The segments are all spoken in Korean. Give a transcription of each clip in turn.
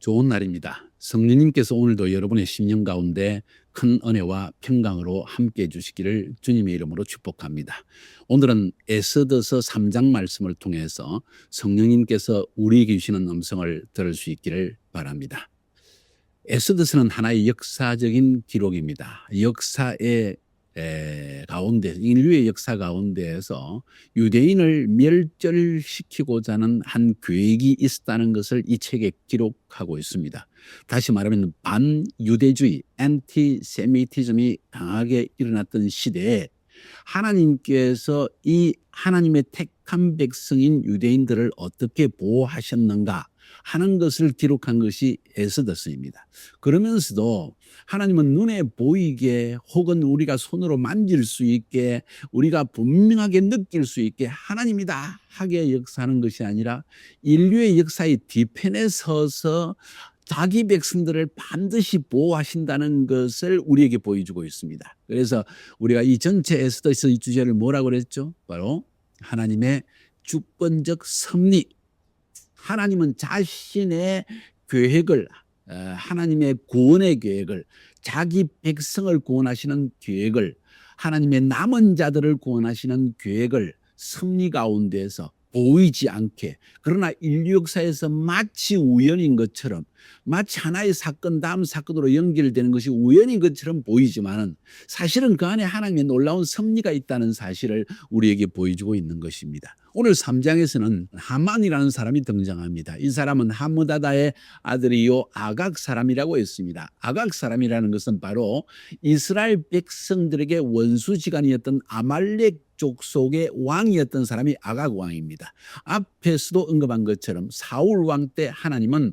좋은 날입니다. 성령님께서 오늘도 여러분의 심령 가운데 큰 은혜와 평강으로 함께해 주시기를 주님의 이름으로 축복합니다. 오늘은 에스더서 3장 말씀을 통해서 성령님께서 우리에게 주시는 음성을 들을 수 있기를 바랍니다. 에스더서는 하나의 역사적인 기록입니다. 역사의 가운데, 인류의 역사 가운데에서 유대인을 멸절시키고자 하는 한 계획이 있었다는 것을 이 책에 기록하고 있습니다. 다시 말하면 반유대주의, 엔티세미티즘이 강하게 일어났던 시대에 하나님께서 이 하나님의 택한 백성인 유대인들을 어떻게 보호하셨는가 하는 것을 기록한 것이 에스더서입니다. 그러면서도 하나님은 눈에 보이게 혹은 우리가 손으로 만질 수 있게 우리가 분명하게 느낄 수 있게 하나님이다 하게 역사하는 것이 아니라 인류의 역사의 뒤편에 서서 자기 백성들을 반드시 보호하신다는 것을 우리에게 보여주고 있습니다. 그래서 우리가 이 전체 에스더서 이 주제를 뭐라고 그랬죠? 바로 하나님의 주권적 섭리. 하나님은 자신의 계획을, 하나님의 구원의 계획을, 자기 백성을 구원하시는 계획을, 하나님의 남은 자들을 구원하시는 계획을 섭리 가운데에서 보이지 않게, 그러나 인류 역사에서 마치 우연인 것처럼, 마치 하나의 사건 다음 사건으로 연결되는 것이 우연인 것처럼 보이지만은 사실은 그 안에 하나님의 놀라운 섭리가 있다는 사실을 우리에게 보여주고 있는 것입니다. 오늘 3장에서는 하만이라는 사람이 등장합니다. 이 사람은 하므다다의 아들이요 아각 사람이라고 했습니다. 아각 사람이라는 것은 바로 이스라엘 백성들에게 원수지간이었던 아말렉 족속의 왕이었던 사람이 아각 왕입니다. 앞에서도 언급한 것처럼 사울 왕 때 하나님은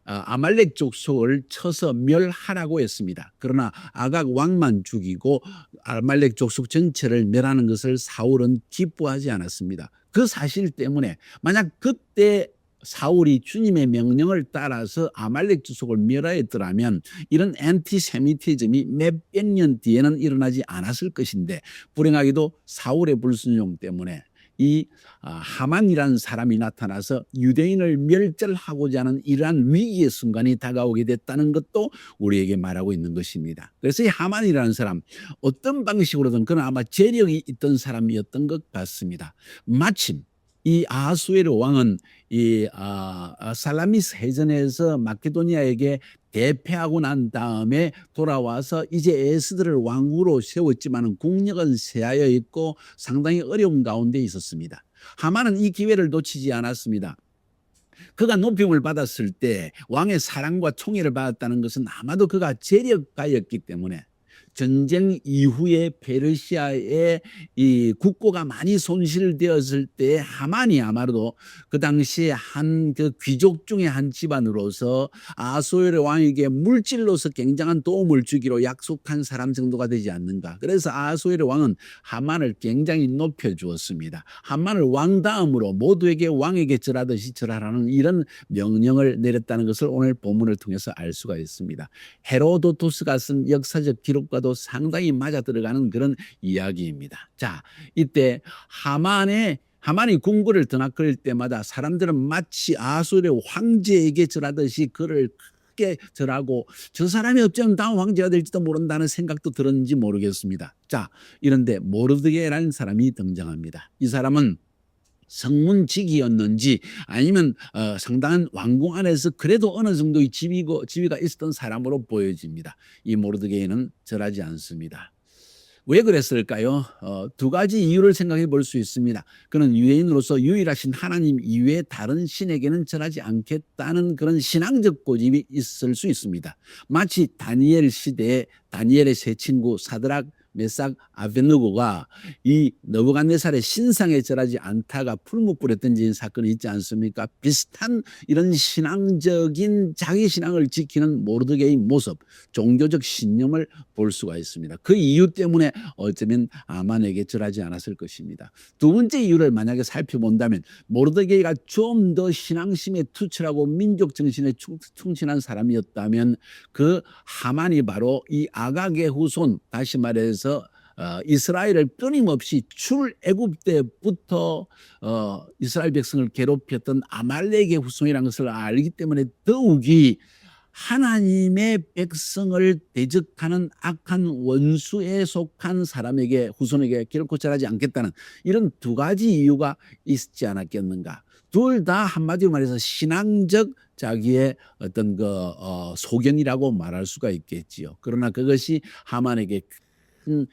아말렉 족속을 쳐서 멸하라고 했습니다. 그러나 아각 왕만 죽이고 아말렉 족속 전체를 멸하는 것을 사울은 기뻐하지 않았습니다. 그 사실 때문에 만약 그때 사울이 주님의 명령을 따라서 아말렉 족속을 멸하였더라면 이런 엔티세미티즘이 몇백 년 뒤에는 일어나지 않았을 것인데 불행하게도 사울의 불순종 때문에 이 하만이라는 사람이 나타나서 유대인을 멸절하고자 하는 이러한 위기의 순간이 다가오게 됐다는 것도 우리에게 말하고 있는 것입니다. 그래서 이 하만이라는 사람 어떤 방식으로든 그는 아마 재력이 있던 사람이었던 것 같습니다. 마침 이 아하수에르 왕은 이 살라미스 해전에서 마케도니아에게 대패하고 난 다음에 돌아와서 이제 에스더를 왕으로 세웠지만 국력은 쇠하여 있고 상당히 어려운 가운데 있었습니다. 하만은 이 기회를 놓치지 않았습니다. 그가 높임을 받았을 때 왕의 사랑과 총애를 받았다는 것은 아마도 그가 재력가였기 때문에 전쟁 이후에 페르시아의 이 국고가 많이 손실되었을 때 하만이 아마도 그 당시에 한 그 귀족 중에 한 집안으로서 아하수에르 왕에게 물질로서 굉장한 도움을 주기로 약속한 사람 정도가 되지 않는가. 그래서 아하수에르 왕은 하만을 굉장히 높여주었습니다. 하만을 왕 다음으로 모두에게 왕에게 절하듯이 절하라는 이런 명령을 내렸다는 것을 오늘 본문을 통해서 알 수가 있습니다. 헤로도투스가 쓴 역사적 기록과도 상당히 맞아 들어가는 그런 이야기입니다. 자, 이때 하만이 궁궐을 드나들 때마다 사람들은 마치 아하수에르 황제에게 절하듯이 그를 크게 절하고 저 사람이 어쩌면 다음 황제가 될지도 모른다는 생각도 들었는지 모르겠습니다. 자, 이런데 모르드게라는 사람이 등장합니다. 이 사람은 성문직이었는지 아니면 상당한 왕궁 안에서 그래도 어느 정도의 지위가 있었던 사람으로 보여집니다. 이 모르드게는 절하지 않습니다. 왜 그랬을까요? 두 가지 이유를 생각해 볼 수 있습니다. 그는 유대인으로서 유일하신 하나님 이외에 다른 신에게는 절하지 않겠다는 그런 신앙적 고집이 있을 수 있습니다. 마치 다니엘 시대에 다니엘의 세 친구 사드락, 메삭, 아벳느고가 이 느부갓네살의 신상에 절하지 않다가 풀무불에 던진 사건이 있지 않습니까? 비슷한 이런 신앙적인 자기 신앙을 지키는 모르드게의 모습, 종교적 신념을 볼 수가 있습니다. 그 이유 때문에 어쩌면 아만에게 절하지 않았을 것입니다. 두 번째 이유를 만약에 살펴본다면 모르드게가 좀 더 신앙심에 투철하고 민족 정신에 충실한 사람이었다면 그 하만이 바로 이 아각의 후손, 다시 말해서 이스라엘을 끊임없이 출애굽 때부터 이스라엘 백성을 괴롭혔던 아말렉의 후손이라는 것을 알기 때문에 더욱이 하나님의 백성을 대적하는 악한 원수에 속한 사람에게 후손에게 결코 절하지 않겠다는 이런 두 가지 이유가 있지 않았겠는가. 둘 다 한마디로 말해서 신앙적 자기의 어떤 소견이라고 말할 수가 있겠지요. 그러나 그것이 하만에게 큰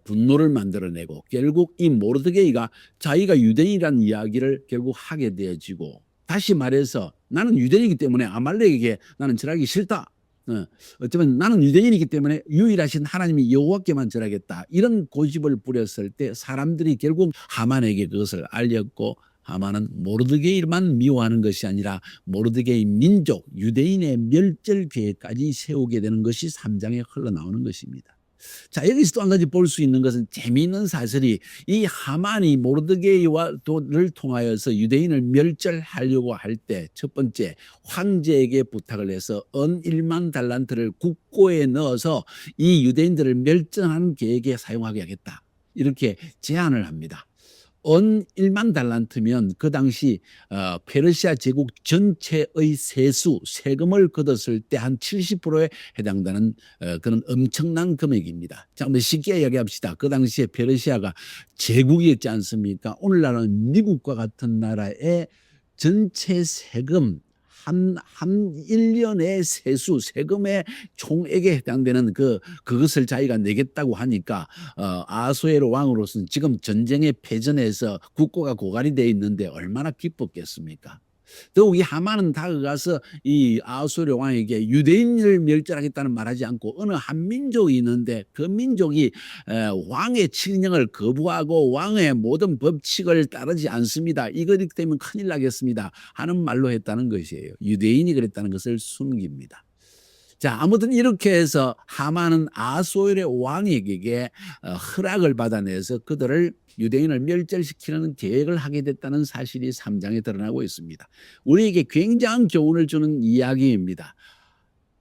분노를 만들어내고 결국 이 모르드게이가 자기가 유대인이라는 이야기를 결국 하게 되어지고, 다시 말해서 나는 유대인이기 때문에 아말렉에게 나는 절하기 싫다. 어쩌면 나는 유대인이기 때문에 유일하신 하나님이 여호와께만 절하겠다. 이런 고집을 부렸을 때 사람들이 결국 하만에게 그것을 알렸고, 하만은 모르드게이만 미워하는 것이 아니라 모르드게이 민족 유대인의 멸절 계획까지 세우게 되는 것이 3장에 흘러나오는 것입니다. 자, 여기서 또 한 가지 볼 수 있는 것은 재미있는 사실이, 이 하만이 모르드게이를 통하여서 유대인을 멸절하려고 할 때 첫 번째 황제에게 부탁을 해서 은 1만 달란트를 국고에 넣어서 이 유대인들을 멸절하는 계획에 사용하게 하겠다, 이렇게 제안을 합니다. 은 1만 달란트면 그 당시 페르시아 제국 전체의 세금을 걷었을 때 한 70%에 해당되는 그런 엄청난 금액입니다. 자, 한번 쉽게 이야기합시다. 그 당시에 페르시아가 제국이었지 않습니까? 오늘날은 미국과 같은 나라의 전체 세금, 한 1년의 세금의 총액에 해당되는 그것을 자기가 내겠다고 하니까 아수에로 왕으로서는 지금 전쟁의 패전에서 국고가 고갈이 되어 있는데 얼마나 기뻤겠습니까? 더욱이 하만은 다가가서 이 아수르 왕에게 유대인을 멸절하겠다는 말하지 않고 어느 한 민족이 있는데 그 민족이 왕의 칙령을 거부하고 왕의 모든 법칙을 따르지 않습니다. 이거기 때문에 큰일 나겠습니다 하는 말로 했다는 것이에요. 유대인이 그랬다는 것을 숨깁니다. 자, 아무튼 이렇게 해서 하만은 아수르의 왕에게 허락을 받아내서 그들을 유대인을 멸절시키는 계획을 하게 됐다는 사실이 3장에 드러나고 있습니다. 우리에게 굉장한 교훈을 주는 이야기입니다.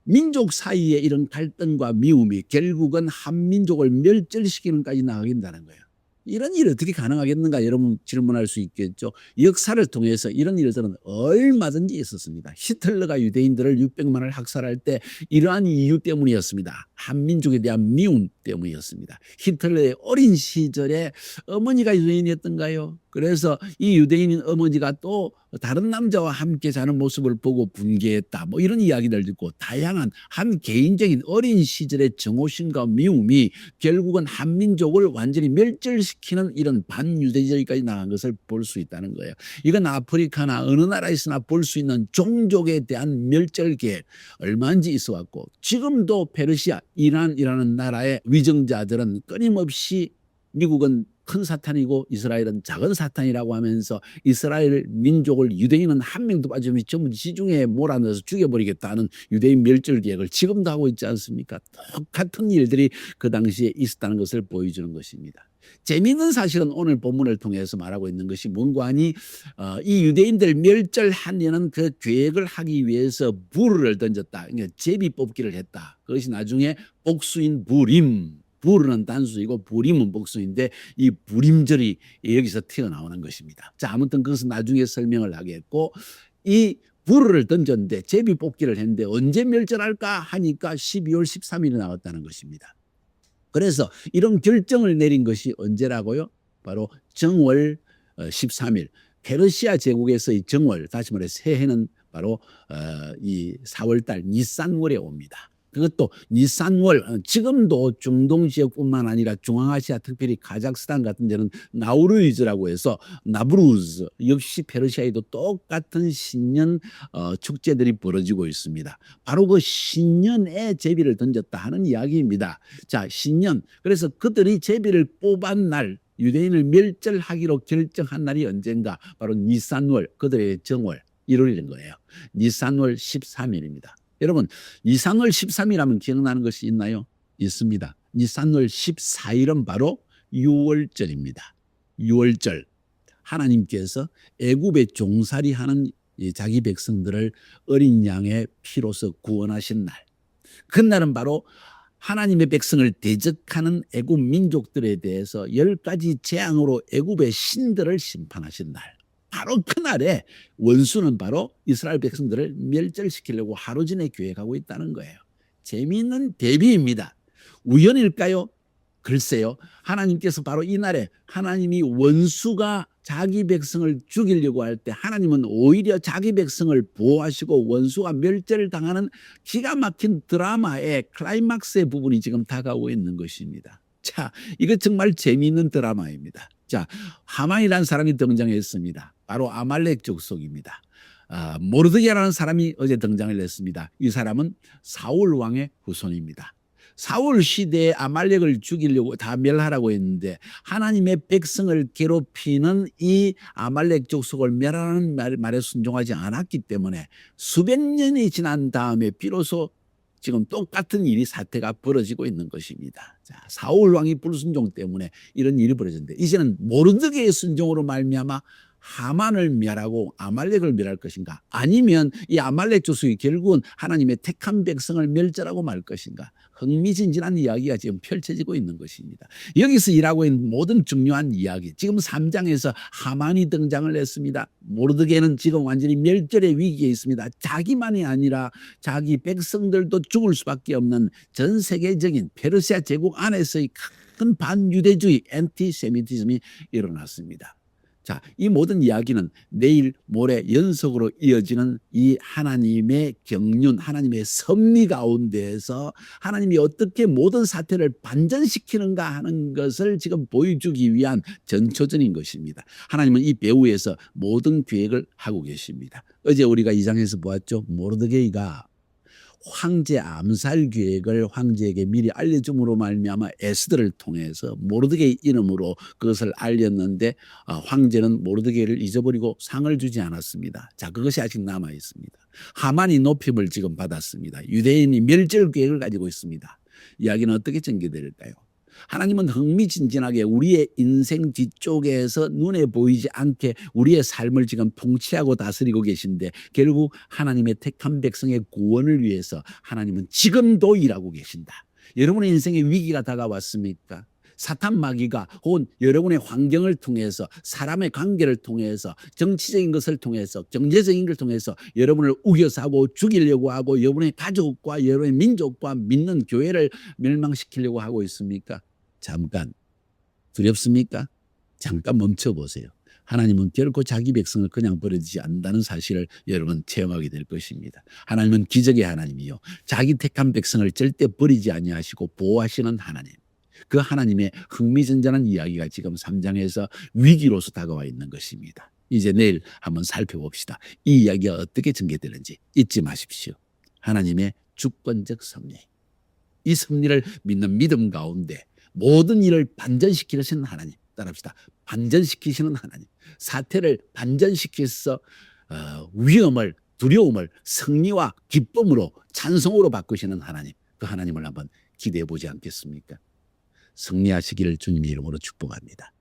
민족 사이에 이런 갈등과 미움이 결국은 한 민족을 멸절시키는까지 나가긴다는 거예요. 이런 일이 어떻게 가능하겠는가 여러분 질문할 수 있겠죠. 역사를 통해서 이런 일들은 얼마든지 있었습니다. 히틀러가 유대인들을 600만을 학살할 때 이러한 이유 때문이었습니다. 한민족에 대한 미움 때문이었습니다. 히틀러의 어린 시절에 어머니가 유대인이었던가요? 그래서 이 유대인인 어머니가 또 다른 남자와 함께 자는 모습을 보고 분개했다, 뭐 이런 이야기를 듣고 다양한 한 개인적인 어린 시절의 정오심과 미움이 결국은 한민족을 완전히 멸절시키는 이런 반유대주의까지 나간 것을 볼 수 있다는 거예요. 이건 아프리카나 어느 나라에서나 볼 수 있는 종족에 대한 멸절 계획 얼마인지 있어 왔고, 지금도 페르시아, 이란이라는 나라의 위정자들은 끊임없이 미국은 큰 사탄이고 이스라엘은 작은 사탄이라고 하면서 이스라엘 민족을 유대인은 한 명도 빠짐없이 전부 지중해에 몰아넣어서 죽여버리겠다는 유대인 멸절 계획을 지금도 하고 있지 않습니까? 똑같은 일들이 그 당시에 있었다는 것을 보여주는 것입니다. 재미있는 사실은 오늘 본문을 통해서 말하고 있는 것이 뭔가 하니 이 유대인들 멸절하려는 그 계획을 하기 위해서 부르를 던졌다. 그러니까 제비 뽑기를 했다. 그것이 나중에 복수인 부림. 부르는 단수이고 부림은 복수인데 이 부림절이 여기서 튀어나오는 것입니다. 자, 아무튼 그것은 나중에 설명을 하겠고, 이 부르를 던졌는데 제비 뽑기를 했는데 언제 멸절할까 하니까 12월 13일에 나왔다는 것입니다. 그래서 이런 결정을 내린 것이 언제라고요? 바로 정월 13일. 페르시아 제국에서의 정월, 다시 말해 새해는 바로 이 4월달 니산월에 옵니다. 그것도 니산월, 지금도 중동 지역뿐만 아니라 중앙아시아, 특별히 카자흐스탄 같은 데는 나우루즈라고 해서 나브루즈, 역시 페르시아에도 똑같은 신년 축제들이 벌어지고 있습니다. 바로 그 신년에 제비를 던졌다 하는 이야기입니다. 자, 신년. 그래서 그들이 제비를 뽑은 날, 유대인을 멸절하기로 결정한 날이 언젠가? 바로 니산월, 그들의 정월 1월인 거예요. 니산월 13일입니다. 여러분, 니산월 13일 하면 기억나는 것이 있나요? 있습니다. 니산월 14일은 바로 유월절입니다. 유월절. 하나님께서 애굽에 종살이하는 자기 백성들을 어린 양의 피로서 구원하신 날. 그날은 바로 하나님의 백성을 대적하는 애굽 민족들에 대해서 10가지 재앙으로 애굽의 신들을 심판하신 날, 바로 그날에 원수는 바로 이스라엘 백성들을 멸절시키려고 하루 전에 계획하고 있다는 거예요. 재미있는 대비입니다. 우연일까요? 글쎄요. 하나님께서 바로 이날에 하나님이 원수가 자기 백성을 죽이려고 할 때 하나님은 오히려 자기 백성을 보호하시고 원수가 멸절을 당하는 기가 막힌 드라마의 클라이막스의 부분이 지금 다가오고 있는 것입니다. 자, 이거 정말 재미있는 드라마입니다. 자, 하만이라는 사람이 등장했습니다. 바로 아말렉 족속입니다. 모르드게라는 사람이 어제 등장을 했습니다. 이 사람은 사울 왕의 후손입니다. 사울 시대에 아말렉을 죽이려고 다 멸하라고 했는데 하나님의 백성을 괴롭히는 이 아말렉 족속을 멸하는 말에 순종하지 않았기 때문에 수백 년이 지난 다음에 비로소 지금 똑같은 일이 사태가 벌어지고 있는 것입니다. 자, 사울 왕이 불순종 때문에 이런 일이 벌어졌는데 이제는 모르드게의 순종으로 말미암아 하만을 멸하고 아말렉을 멸할 것인가, 아니면 이 아말렉 족속이 결국은 하나님의 택한 백성을 멸절하고 말 것인가, 흥미진진한 이야기가 지금 펼쳐지고 있는 것입니다. 여기서 일하고 있는 모든 중요한 이야기, 지금 3장에서 하만이 등장을 했습니다. 모르드게는 지금 완전히 멸절의 위기에 있습니다. 자기만이 아니라 자기 백성들도 죽을 수밖에 없는 전 세계적인 페르시아 제국 안에서의 큰 반유대주의 엔티세미티즘이 일어났습니다. 자, 이 모든 이야기는 내일 모레 연속으로 이어지는 이 하나님의 경륜, 하나님의 섭리 가운데에서 하나님이 어떻게 모든 사태를 반전시키는가 하는 것을 지금 보여주기 위한 전초전인 것입니다. 하나님은 이 배후에서 모든 계획을 하고 계십니다. 어제 우리가 2장에서 보았죠. 모르드게이가 황제 암살 계획을 황제에게 미리 알려줌으로 말미암아 에스더를 통해서 모르드게의 이름으로 그것을 알렸는데 황제는 모르드게를 잊어버리고 상을 주지 않았습니다. 자, 그것이 아직 남아 있습니다. 하만이 높임을 지금 받았습니다. 유대인이 멸절 계획을 가지고 있습니다. 이야기는 어떻게 전개될까요? 하나님은 흥미진진하게 우리의 인생 뒤쪽에서 눈에 보이지 않게 우리의 삶을 지금 통치하고 다스리고 계신데 결국 하나님의 택한 백성의 구원을 위해서 하나님은 지금도 일하고 계신다. 여러분의 인생에 위기가 다가왔습니까? 사탄 마귀가 혹은 여러분의 환경을 통해서, 사람의 관계를 통해서, 정치적인 것을 통해서, 경제적인 것을 통해서 여러분을 우겨서 하고 죽이려고 하고 여러분의 가족과 여러분의 민족과 믿는 교회를 멸망시키려고 하고 있습니까? 잠깐, 두렵습니까? 잠깐 멈춰보세요. 하나님은 결코 자기 백성을 그냥 버리지 않는다는 사실을 여러분 체험하게 될 것입니다. 하나님은 기적의 하나님이요, 자기 택한 백성을 절대 버리지 아니하시고 보호하시는 하나님. 그 하나님의 흥미진진한 이야기가 지금 3장에서 위기로서 다가와 있는 것입니다. 이제 내일 한번 살펴봅시다. 이 이야기가 어떻게 전개되는지 잊지 마십시오. 하나님의 주권적 섭리, 이 섭리를 믿는 믿음 가운데 모든 일을 반전시키시는 하나님, 따라합시다. 반전시키시는 하나님, 사태를 반전시켜서 위험을, 두려움을 승리와 기쁨으로, 찬송으로 바꾸시는 하나님, 그 하나님을 한번 기대해 보지 않겠습니까? 승리하시기를 주님의 이름으로 축복합니다.